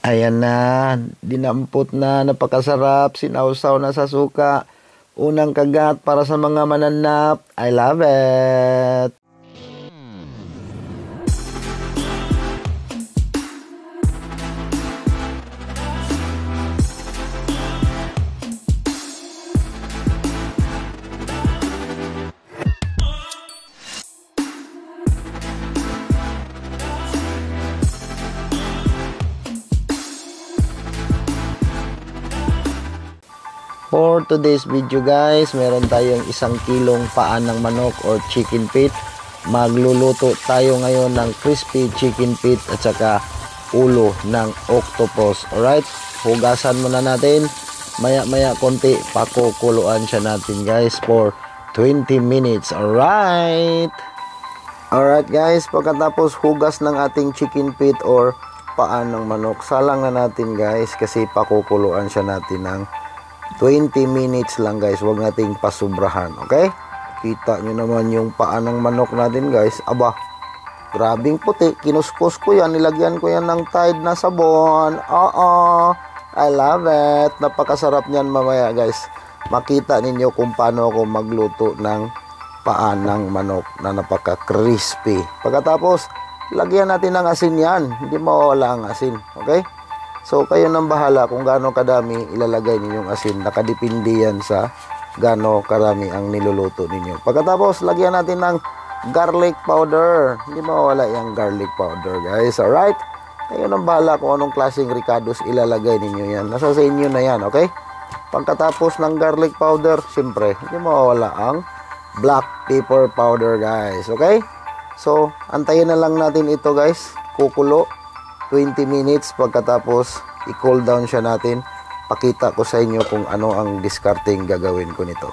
Ayan na, dinampot na, napakasarap, sinausaw na sa suka. Unang kagat para sa mga mananap. I love it! For today's video guys, meron tayong 1 kilong paa ng manok or chicken feet. Magluluto tayo ngayon ng crispy chicken feet at saka ulo ng octopus. Alright, hugasan muna natin. Maya konti, pakukuluan siya natin guys for 20 minutes. Alright guys, pagkatapos hugas ng ating chicken feet or paa ng manok, salang na natin guys kasi pakukuluan siya natin ng 20 minutes lang guys, wag nating pasubrahan. Okay, kita nyo naman yung paa ng manok natin guys. Aba, grabing puti, kinuskus ko yan, nilagyan ko yan ng Tide na sabon. I love it. Napakasarap niyan mamaya guys. Makita ninyo kung paano ako magluto ng paa ng manok na napaka crispy. Pagkatapos lagyan natin ng asin yan, hindi mawawala ang asin. Okay, so kayo nang bahala kung gaano kadami ilalagay ninyong asin. Nakadepende yan sa gaano karami ang niluluto ninyo. Pagkatapos lagyan natin ng garlic powder. Hindi mawawala yung garlic powder guys. Alright, kayo nang bahala kung anong klaseng ricados ilalagay ninyo yan. Nasa sa inyo na yan. Okay, pagkatapos ng garlic powder, siyempre hindi mawawala ang black pepper powder guys. Okay, so antayin na lang natin ito guys, kukulo 20 minutes. Pagkatapos i-cool down siya natin. Pakita ko sa inyo kung ano ang discarding gagawin ko nito.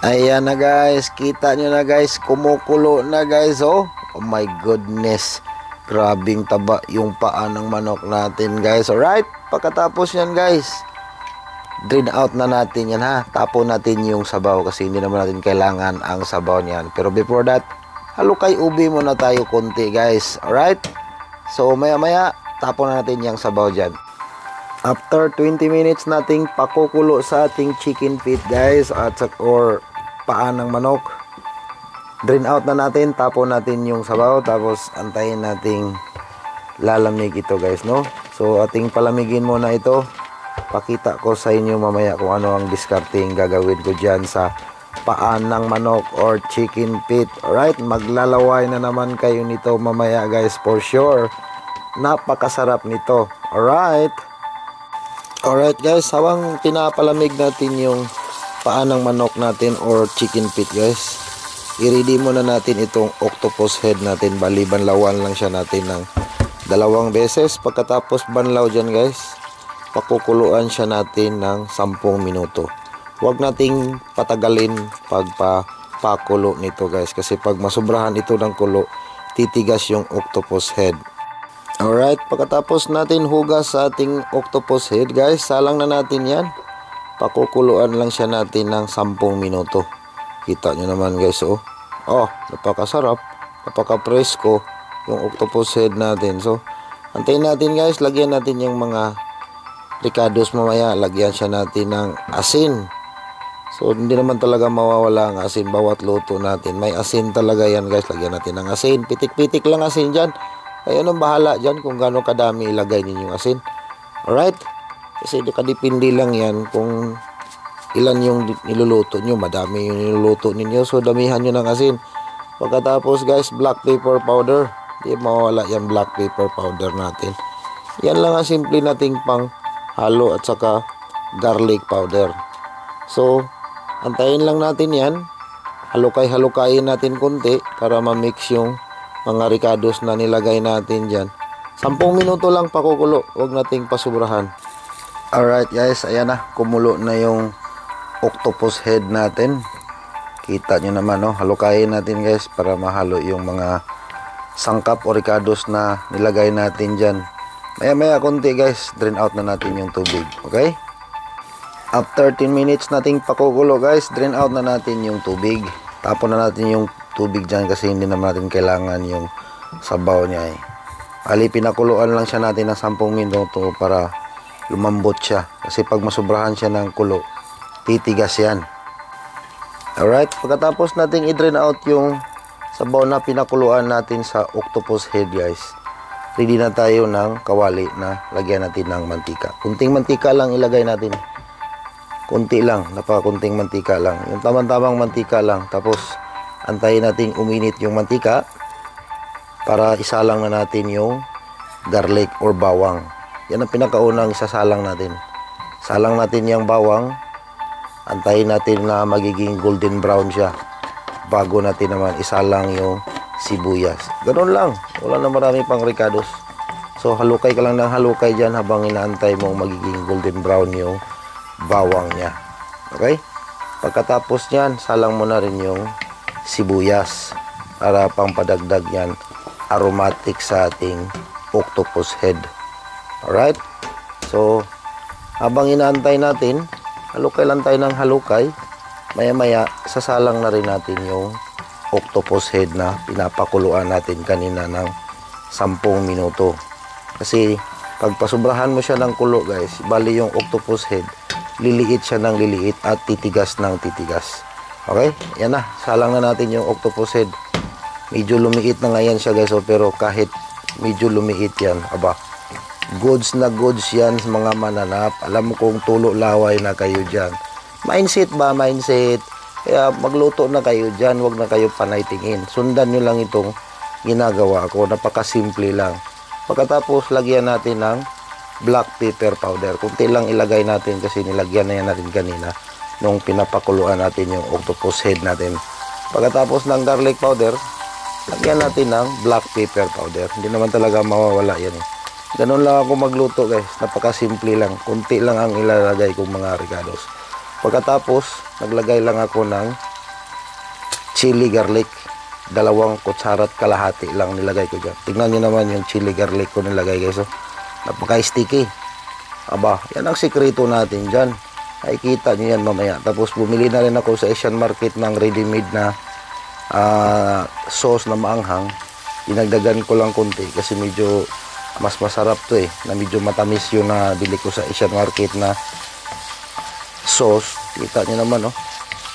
Ayan na guys, kita nyo na guys, kumukulo na guys. Oh my goodness, grabing taba yung paa ng manok natin guys. Alright, pagkatapos yan guys, drain out na natin yan ha. Tapon natin yung sabaw kasi hindi naman natin kailangan ang sabaw niyan. Pero before that, halukay ubi muna tayo konti guys. Alright, so maya tapon na natin yung sabaw dyan. After 20 minutes nating pakukulo sa ating chicken feet guys or paa ng manok, drain out na natin, tapon natin yung sabaw, tapos antayin nating lalamig ito guys, no? So ating palamigin muna ito. Pakita ko sa inyo mamaya kung ano ang discarding gagawin ko dyan sa paa ng manok or chicken feet. Alright, maglalaway na naman kayo nito mamaya guys for sure. Napakasarap nito. Alright guys, habang pinapalamig natin yung paa ng manok natin or chicken feet guys, i-ready muna natin itong octopus head natin. Bali, banlawan lang siya natin ng 2 beses. Pagkatapos banlaw dyan guys, pakukuluan siya natin ng 10 minuto. Huwag nating patagalin pagpapakulo nito guys, kasi pag masubrahan ito ng kulo, titigas yung octopus head. Alright, pagkatapos natin hugas sa ating octopus head guys, salang na natin yan. Pakukuluan lang siya natin ng 10 minuto. Kita nyo naman guys, oh napakasarap, napaka-presko yung octopus head natin. So antayin natin guys, lagyan natin yung mga ricados mamaya. Lagyan siya natin ng asin. So hindi naman talaga mawawala ang asin bawat luto natin. May asin talaga yan guys. Lagyan natin ng asin, pitik-pitik lang asin dyan. Kayo nang bahala dyan kung gaano kadami ilagay ninyong asin. Alright, kasi nakadepende lang yan kung ilan yung niluluto nyo. Madami yung niluluto ninyo, so damihan nyo ng asin. Pagkatapos guys, black pepper powder. Hindi mawawala yung black pepper powder natin. Yan lang ang simple nating pang halo at saka garlic powder. So antayin lang natin yan, halukay-halukayin natin konti para ma-mix yung mga ricados na nilagay natin dyan. 10 minuto lang pakukulo, huwag nating pasubrahan. Alright guys, ayan na, kumulo na yung octopus head natin. Kita nyo naman, no? Halukayin natin guys para mahalo yung mga sangkap o ricados na nilagay natin dyan. Maya konti guys, drain out na natin yung tubig. Okay, after 10 minutes nating pakukulo guys, drain out na natin yung tubig. Tapon na natin yung tubig dyan kasi hindi naman natin kailangan yung sabaw niya Ali, pinakuluan lang siya natin ng 10 minuto para lumambot siya. Kasi pag masubrahan siya ng kulo, titigas yan. Alright, pagkatapos nating i-drain out yung sabaw na pinakuluan natin sa octopus head guys, ready na tayo ng kawali na lagyan natin ng mantika. Kunting mantika lang ilagay natin. Kunti lang, napakakunting mantika lang. Yung tamang-tamang mantika lang. Tapos, antayin natin uminit yung mantika para isalang na natin yung garlic or bawang. Yan ang pinakaunang isasalang natin. Salang natin yung bawang. Antayin natin na magiging golden brown siya bago natin naman isalang yung sibuyas. Ganun lang. Wala na marami pang ricados. So, halukay ka lang ng halukay dyan habang inaantay mong magiging golden brown yung bawang niya. Okay? Pagkatapos niyan, salang mo na rin yung sibuyas para pampadagdag yan aromatic sa ating octopus head. Alright? So, habang inaantay natin, halukay lang tayo ng halukay. Maya-maya, sasalang na rin natin yung octopus head na pinapakuluan natin kanina ng 10 minuto. Kasi, pag pasubrahan mo siya ng kulo guys, bali yung octopus head, liliit siya ng liliit at titigas ng titigas. Okay? Yan na. Salang na natin yung octopus head. Medyo lumiit na ngayon siya guys. Pero kahit medyo lumiit yan, aba, goods na goods yan mga mananap. Alam mo kung tulo laway na kayo dyan. Mindset ba? Mindset. Kaya magluto na kayo dyan. Huwag na kayo panay tingin. Sundan nyo lang itong ginagawa ko. Napakasimple lang. Pagkatapos, lagyan natin ng black pepper powder. Kunti lang ilagay natin kasi nilagyan na yan natin kanina nung pinapakuluan natin yung octopus head natin. Pagkatapos ng garlic powder, lagyan natin ng black pepper powder. Hindi naman talaga mawawala yan eh. Ganun lang ako magluto guys. Napakasimple lang. Kunti lang ang ilalagay kong mga ricados. Pagkatapos, naglagay lang ako ng chili garlic. 2 kutsara't kalahati lang nilagay ko dyan. Tignan nyo naman yung chili garlic ko nilagay guys. Napaka-sticky. Aba, yan ang sikreto natin dyan. Nakikita nyo yan mamaya. Tapos bumili na rin ako sa Asian market ng ready-made na sauce na maanghang. Dinagdagan ko lang konti kasi medyo mas masarap to eh. Na medyo matamis yung nabili ko sa Asian market na sauce. Kita nyo naman oh.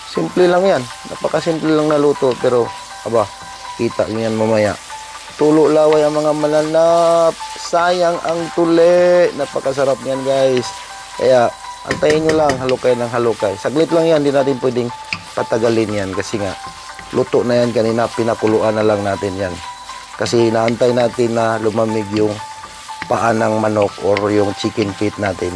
Simple lang yan. Napaka-simple lang na luto. Pero, aba, kita nyo yan mamaya. Tulo laway ang mga mananap. Sayang ang tuli. Napakasarap yan guys. Kaya antayin nyo lang halukay ng halukay. Saglit lang yan. Hindi natin pwedeng patagalin yan. Kasi nga luto na yan kanina. Pinakuluan na lang natin yan. Kasi naantay natin na lumamig yung paa ng manok or yung chicken feet natin.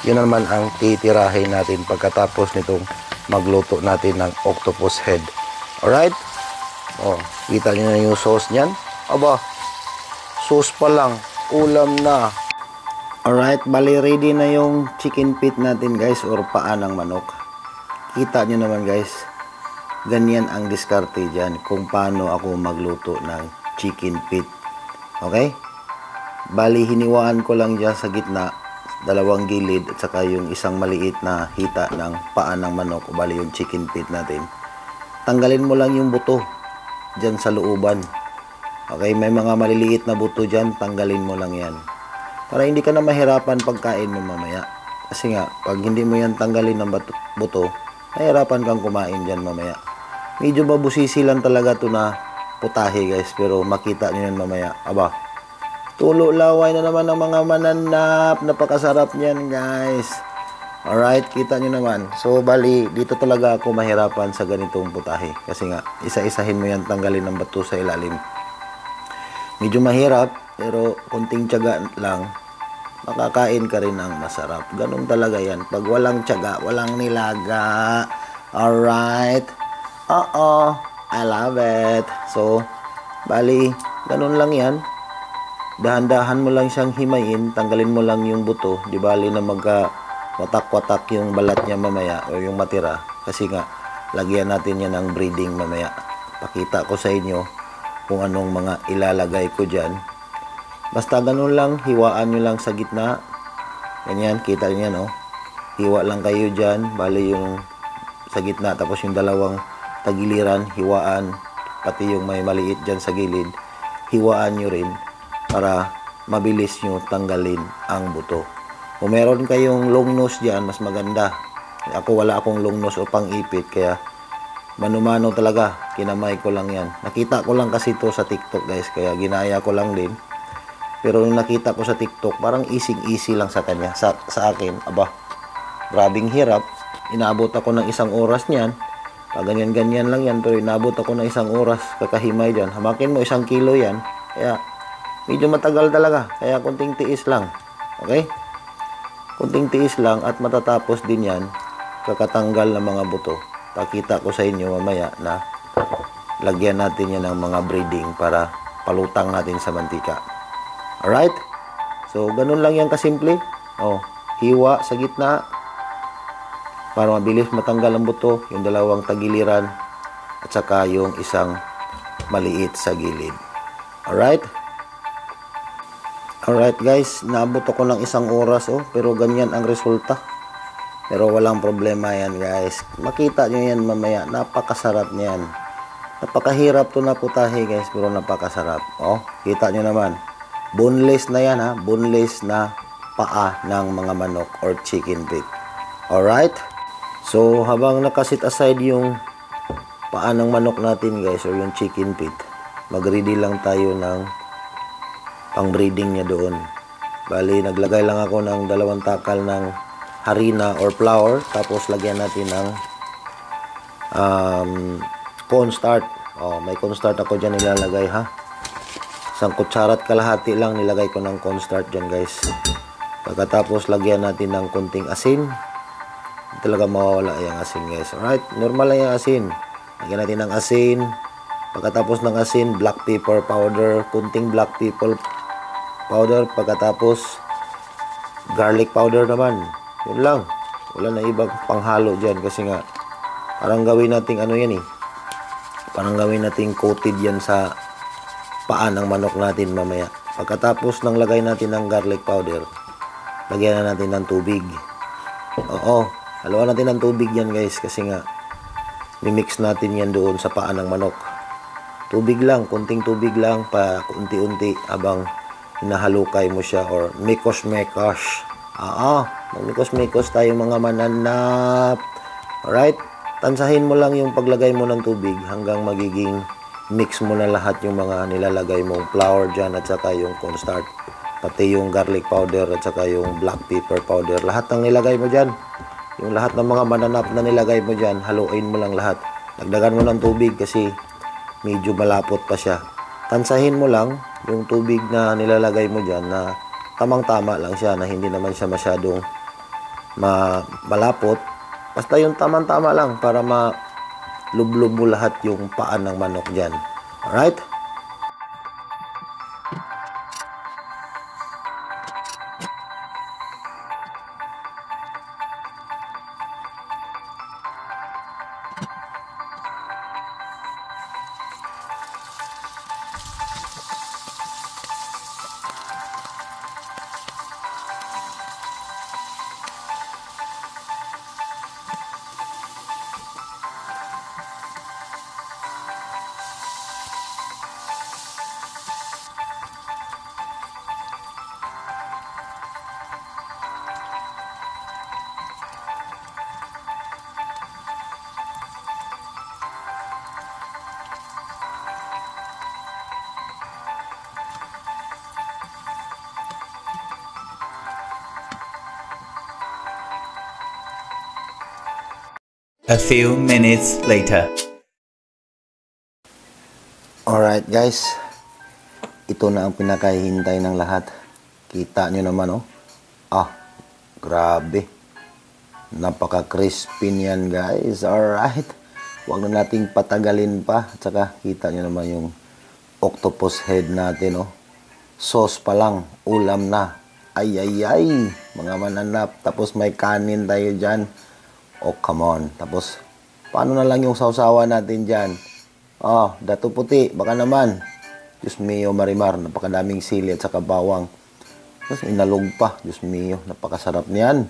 Yun naman ang titirahin natin pagkatapos nitong magluto natin ng octopus head. Alright? Oh, kita nyo na yung sauce nyan. Aba, sauce pa lang, ulam na. Alright, bali ready na yung chicken feet natin guys or paa ng manok. Kita nyo naman guys, ganyan ang diskarte dyan kung paano ako magluto ng chicken feet. Okay? Bali, hiniwaan ko lang dyan sa gitna, 2 gilid at saka yung isang maliit na hita ng paa ng manok o bali yung chicken feet natin. Tanggalin mo lang yung buto dyan sa looban. Okay, may mga maliliit na buto dyan, tanggalin mo lang yan. Para hindi ka na mahirapan pagkain mo mamaya. Kasi nga, pag hindi mo yan tanggalin ng buto, mahirapan kang kumain dyan mamaya. Medyo babusisi lang talaga to na putahe guys, pero makita nyo yan mamaya. Aba, tulo laway na naman ng mga mananap. Napakasarap niyan guys. Alright, kita nyo naman. So, bali, dito talaga ako mahirapan sa ganitong putahe. Kasi nga, isa-isahin mo yan, tanggalin ng bato sa ilalim. Medyo mahirap, pero konting tiyaga lang, makakain ka rin ng masarap. Ganun talaga yan. Pag walang tiyaga, walang nilaga. Alright. I love it. So, bali, ganun lang yan. Dahan-dahan mo lang siyang himayin, tanggalin mo lang yung buto. Di bali na watak-watak yung balat niya mamaya o yung matira. Kasi nga, lagyan natin yan ng breeding mamaya. Pakita ko sa inyo kung anong mga ilalagay ko dyan. Basta ganun lang, hiwaan nyo lang sa gitna. Ganyan, kita nyo yan, oh. Hiwa lang kayo dyan, bali yung sa gitna, tapos yung 2 tagiliran, hiwaan, pati yung may maliit dyan sa gilid, hiwaan nyo rin. para mabilis nyo tanggalin ang buto. Kung meron kayong long nose dyan, mas maganda. Ako wala akong long nose o pang-ipit, kaya mano-mano talaga, kinamay ko lang yan. Nakita ko lang kasi ito sa TikTok guys, kaya ginaya ko lang din. Pero yung nakita ko sa TikTok, parang easy lang sa kanya. Sa akin, aba, grabing hirap. Inaabot ako ng 1 oras niyan. Ganyan-ganyan lang yan, pero inaabot ako ng 1 oras kakahimay dyan. Hamakin mo 1 kilo yan, kaya medyo matagal talaga. Kaya kunting tiis lang. Okay? Kunting tiis lang at matatapos din yan, kakatanggal ng mga buto. Pakita ko sa inyo mamaya na lagyan natin yan ng mga breeding para palutang natin sa mantika. Alright? So, ganun lang yan kasimple. Oh, hiwa sa gitna para mabilis matanggal ang buto, yung 2 tagiliran at saka yung 1 maliit sa gilid. Alright? Alright guys, naabot ako ng 1 oras pero ganyan ang resulta. Pero walang problema yan guys. Makita nyo yan mamaya. Napakasarap niyan. Napakahirap to na putahe guys, pero napakasarap. Kita nyo naman. Boneless na yan ha. Boneless na paa ng mga manok or chicken feet. Alright? So habang nakasit aside yung paa ng manok natin guys, or yung chicken feet, mag-ready lang tayo ng pang breeding niya doon. Bali, naglagay lang ako ng 2 takal ng harina or flour, tapos lagyan natin ng cornstarch. May cornstarch ako dyan nilalagay ha. 1 kutsara at kalahati lang nilagay ko ng cornstarch dyan guys. Pagkatapos lagyan natin ng kunting asin. Talaga mawawala yung asin guys. Alright, normal lang yung asin. Lagyan natin ng asin. Pagkatapos ng asin, black pepper powder, kunting black pepper powder. Pagkatapos garlic powder naman. Yun lang. Wala na ibang panghalo dyan kasi nga parang gawin nating ano yan parang gawin nating coated yan sa paa ng manok natin mamaya. Pagkatapos ng lagay natin ng garlic powder, lagyan na natin ng tubig. Haluan natin ng tubig yan guys kasi nga mimix natin yan doon sa paa ng manok. Tubig lang, kunting tubig lang pa unti-unti habang hinahalukay mo siya or mikos-mikos. Magmikos-mikos tayo mga mananap. Alright? Tansahin mo lang yung paglagay mo ng tubig hanggang magiging mix mo na lahat yung mga nilalagay mong flour dyan at saka yung cornstarch. Pati yung garlic powder at saka yung black pepper powder. Lahat ng nilagay mo dyan. Yung lahat ng mga mananap na nilagay mo dyan, haluin mo lang lahat. Dagdagan mo ng tubig kasi medyo malapot pa siya. Tansahin mo lang yung tubig na nilalagay mo dyan na tamang-tama lang siya, na hindi naman siya masyadong malapot. Basta yung tamang-tama lang para malublob mo lahat yung paan ng manok dyan. Alright? A few minutes later. Alright guys, ito na ang pinakahihintay ng lahat. Kita nyo naman grabe. Napaka-crispy niyan guys. Alright, huwag na nating patagalin pa. At saka kita nyo naman yung octopus head natin sauce pa lang, ulam na. Ay, mga mananap. Tapos may kanin tayo dyan. Come on. Tapos, paano na lang yung sausawa natin dyan? Dato puti. Baka naman. Diyos mio, marimar. Napakadaming sili at saka bawang. Tapos, inalog pa. Diyos mio, napakasarap niyan.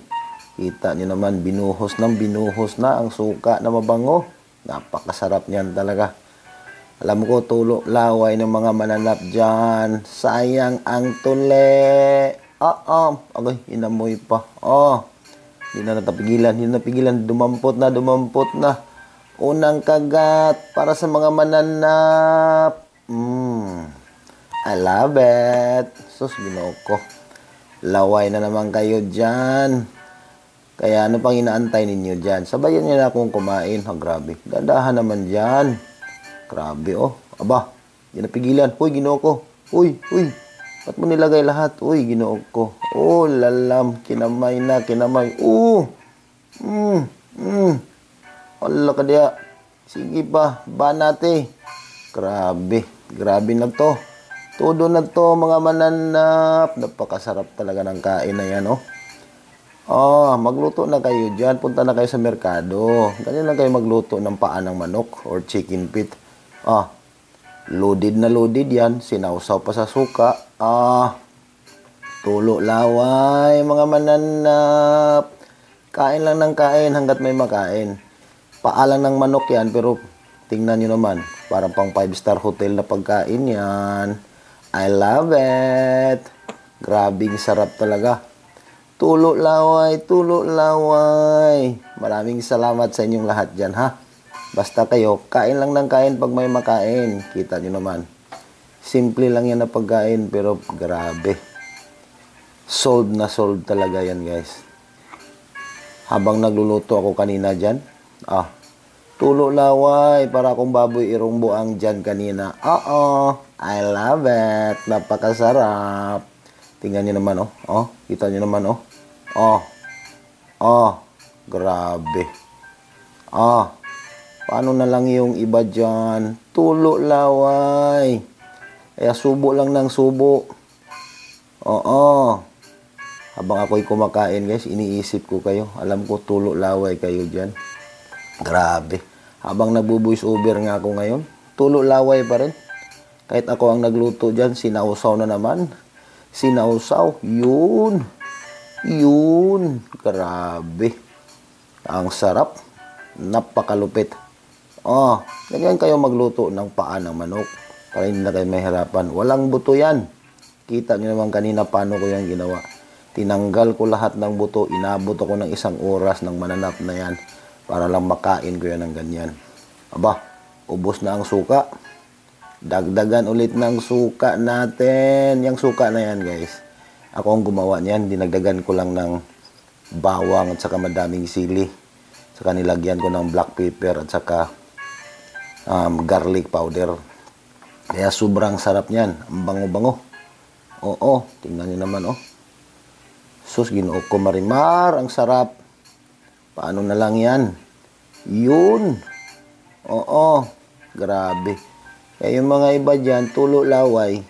Kita nyo naman, binuhos na ang suka na mabango. Napakasarap niyan talaga. Alam ko, tulo laway ng mga mananap dyan. Sayang ang tuli. Okay, inamoy pa. Hindi na natapigilan, hindi na napigilan. Dumampot na. Unang kagat para sa mga mananap. I love it. Sus, Ginoo ko. Laway na naman kayo dyan. Kaya ano pang inaantay ninyo dyan? Sabayan niyo na akong kumain. Grabe. Dandahan naman dyan. Grabe, Aba, hindi napigilan. Uy, Ginoo ko. Uy. Ba't mo nilagay lahat? Uy, Ginoo ko. Lalam. Kinamay na. Wala ka diya. Sige pa. Banate. Grabe na to. Todo na to, mga mananap. Napakasarap talaga ng kain na yan, magluto na kayo dyan. Punta na kayo sa merkado. Ganyan lang kayo magluto ng paa ng manok or chicken feet. Loaded na loaded yan. Sinawsaw pa sa suka. Tulo laway, mga mananap. Kain lang ng kain hanggat may makain. Paa lang ng manok yan, pero tingnan nyo naman. Parang pang 5-star hotel na pagkain yan. I love it. Grabing sarap talaga. Tulo laway. Maraming salamat sa inyong lahat dyan, ha? Basta kayo, kain lang ng kain pag may makain. Kita nyo naman. Simple lang yan na pagkain, pero grabe. Sold na sold talaga yan, guys. Habang nagluluto ako kanina dyan, tulo laway, para akong baboy irong buang dyan kanina. I love it. Napakasarap. Tingnan nyo naman, Kita nyo naman, Grabe. Paano na lang yung iba dyan? Tulo laway. Kaya subo lang ng subo. Habang ako'y kumakain, guys, iniisip ko kayo. Alam ko, tulo laway kayo dyan. Grabe. Habang nagbo-voice over nga ako ngayon, tulo laway pa rin. Kahit ako ang nagluto dyan, sinausaw na naman. Sinausaw. Yun. Grabe. Ang sarap. Napakalupit. Ganyan kayo magluto ng paa ng manok. Para hindi na kayo mahirapan. Walang buto yan. Kita nyo naman kanina paano ko yan ginawa. Tinanggal ko lahat ng buto. Inabot ako ng 1 oras ng mananap na yan. Para lang makain ko yan ng ganyan. Aba, ubos na ang suka. Dagdagan ulit ng suka natin. Yung suka na yan, guys. Ako ang gumawa niyan. Dinagdagan ko lang ng bawang at saka madaming sili. Saka nilagyan ko ng black pepper at saka garlic powder. Kaya sobrang sarap niyan. Ang bango-bango. Tingnan niyo naman, Sus, Ginoo ko Marimar. Ang sarap. Paano na lang yan? Yun. Grabe. Kaya yung mga iba dyan, tulo laway,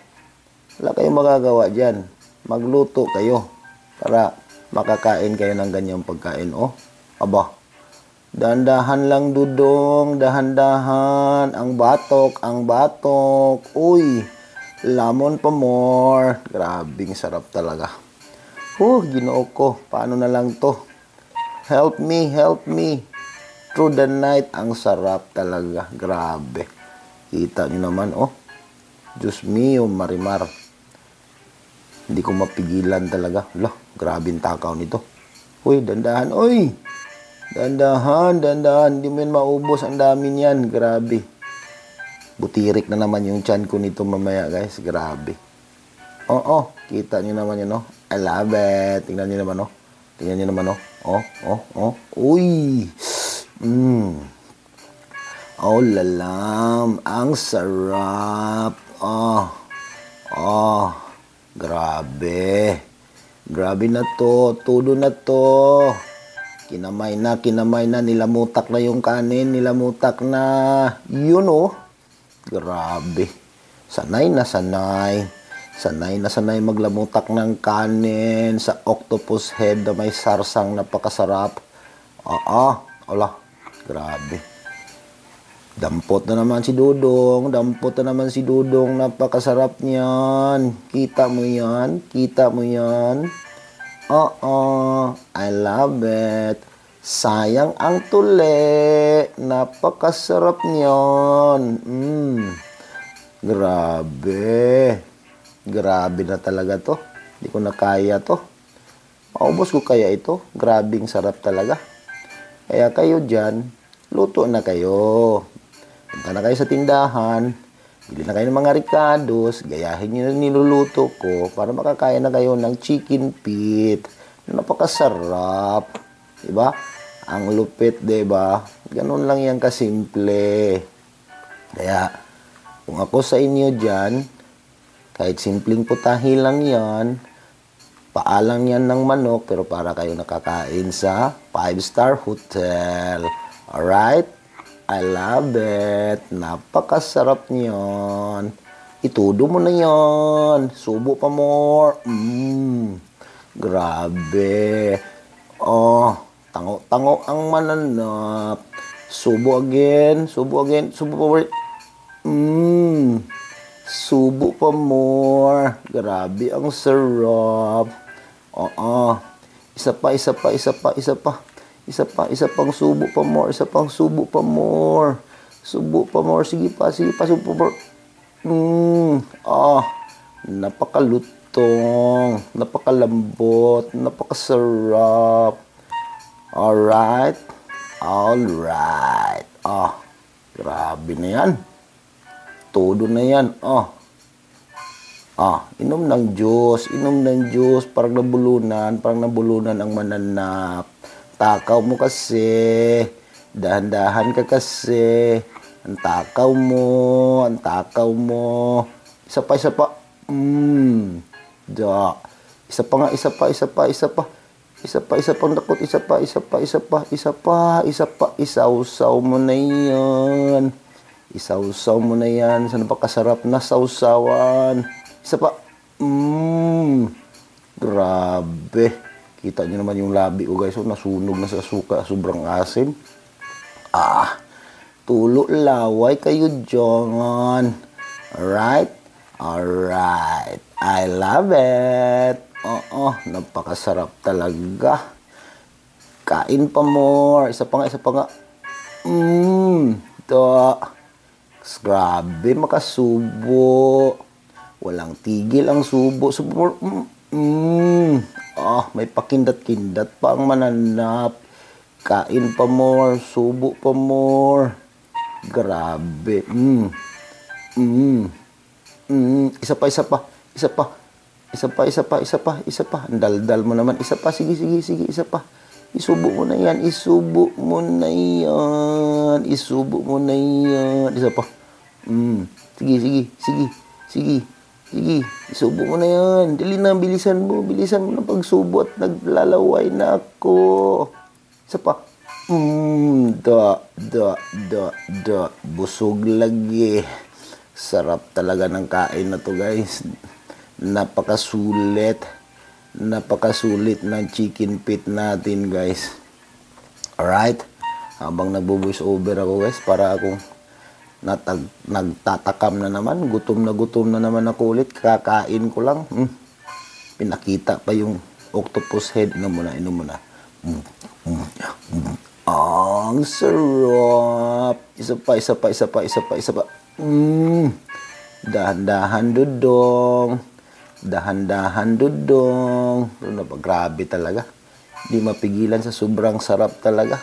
wala kayong magagawa dyan. Magluto kayo para makakain kayo ng ganyang pagkain. Aba. Dahan-dahan lang, Dudong. Dahan-dahan. Ang batok. Uy. Lamon pa more. Grabing sarap talaga. Ginoo ko. Paano na lang to? Help me. Through the night. Ang sarap talaga. Grabe. Kita nyo naman, Diyos mio, Marimar. Hindi ko mapigilan talaga. Grabing takaw nito. Dandahan. Dandahan. Hindi mo yan maubos. Ang dami niyan. Grabe. Butirik na naman yung tiyan ko nito mamaya, guys. Grabe. Kita nyo naman yun, I love it. Tingnan nyo naman, Tingnan nyo naman, Uy. Lalam. Ang sarap. Grabe. Grabe na to. Todo na to. Kinamay na. Nilamutak na yung kanin. Nilamutak na. Yun, Grabe. Sanay na sanay. Sanay na sanay maglamutak ng kanin sa octopus head na may sarsang napakasarap. Grabe. Dampot na naman si Dudong. Napakasarap niyan. Kita mo yan. I love it. Sayang ang tuli. Napakasarap niyon. Grabe. Grabe na talaga to. Hindi ko na kaya to. Maubos ko kaya ito. Grabing sarap talaga. Kaya kayo dyan, luto na kayo. Punta na kayo sa tindahan. Bili na kayo ng mga ricados. Gayahin nyo na niluluto ko para makakaya na kayo ng chicken feet. Napakasarap. Diba? Ang lupit, diba? Ganun lang yan kasimple. Kaya, kung ako sa inyo dyan, kahit simpleng putahe lang yan, paalang yan ng manok, pero para kayo nakakain sa 5-star hotel. Alright? I love it. Napakasarap niyon. Itudo mo na yan. Subo pa more. Grabe. Oh, tango-tango ang mananap. Subo again. Subo again. Subo pa more. Subo pa more. Grabe ang sarap. Oo. Isa pa. Isa pang subo pa more. Isa pang subo pa more. Subo pa more. Sige pa. Subo pa more. Napakalutong. Napakalambot. Napakasarap. Alright. Grabe na yan. Todo na yan. Inom ng juice, parang nabulunan ang mananap. Takaw mo kasi, dahan-dahan ka kasi, ang takaw mo. Isa pa. Isa pang dakot, isa pa. Isausaw mo na yan. Sa napakasarap na sausawan. Isa pa. Grabe. Kita nyo naman yung labi ko, guys. Nasunog na sa suka. Sobrang asim. Tulo laway kayo dyan. Alright? I love it. Napakasarap talaga. Kain pa more. Isa pa nga. Grabe, makasubo. Walang tigil ang subo. May pakindat-kindat pa ang mananap. Kain pa more. Subo pa more. Grabe. Isa pa. Ang daldal mo naman. Isa pa. Sige. Isa pa. Isubo mo na yan. Isubo Isa pa. Sige. Isubo mo na yan. Dali na, bilisan mo na pagsubo at naglalaway na ako. Isa pa. Busog lagi. Sarap talaga ng kain na to, guys. Napakasulit ng chicken feet natin, guys. Alright? Habang nagbo-voice over ako, guys, para akong nagtatakam na naman. Gutom na naman ako ulit. Kakain ko lang. Pinakita pa yung octopus head. Inom mo na. Ang sarap. Isa pa. Dahan-dahan dudong. Grabe talaga. Di mapigilan sa sobrang sarap talaga.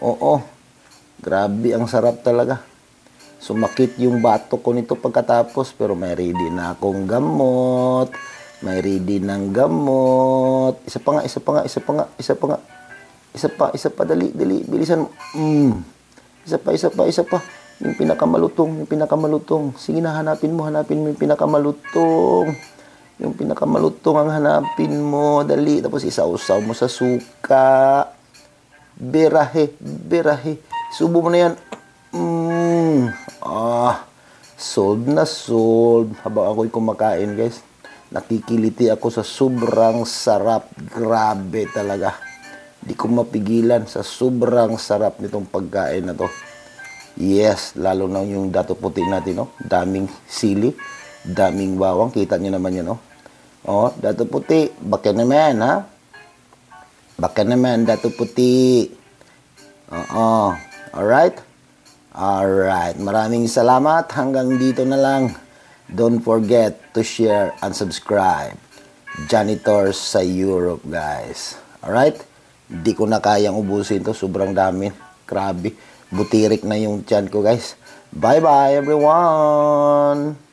Oo. Grabe ang sarap talaga. Sumakit yung bato ko nito pagkatapos, pero may ready na akong gamot. Isa pa nga. Dali. Bilisan mo. Isa pa. Yung pinakamalutong. Sige na, hanapin mo yung pinakamalutong. Yung pinakamalutong ang hanapin mo. Dali. Tapos isausaw mo sa suka. Berahe. Subo mo na yan. Solve. Habang ako'y kumakain, guys, nakikiliti ako sa sobrang sarap. Grabe talaga. Di ko mapigilan sa sobrang sarap nitong pagkain na to. Yes, lalo na yung dato puti natin, no? Daming sili, daming bawang. Kita nyo naman yan, no? Dato puti. Bakit naman, ha? Baka naman, Dato Puti. Oo. Alright? Alright. Maraming salamat. Hanggang dito na lang. Don't forget to share and subscribe. Janitors sa Europe, guys. Alright? Di ko na kayang ubusin to. Sobrang dami. Grabe. Butirik na yung tiyan ko, guys. Bye-bye, everyone!